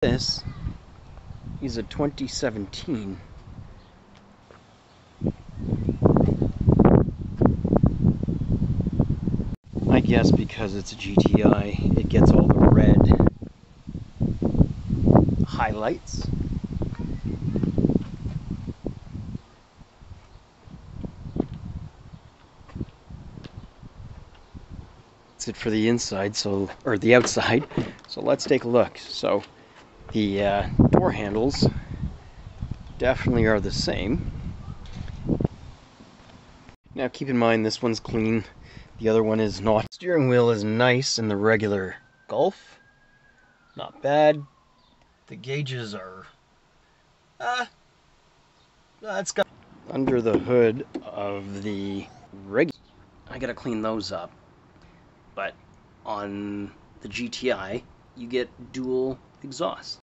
This is a 2017. I guess because it's a GTI, it gets all the red highlights. That's it for the inside, or the outside. So let's take a look. So the door handles definitely are the same. Now keep in mind this one's clean, the other one is not. Steering wheel is nice in the regular Golf. Not bad. The gauges are it's got under the hood of the regular. I gotta clean those up. But on the GTI, you get dual exhaust.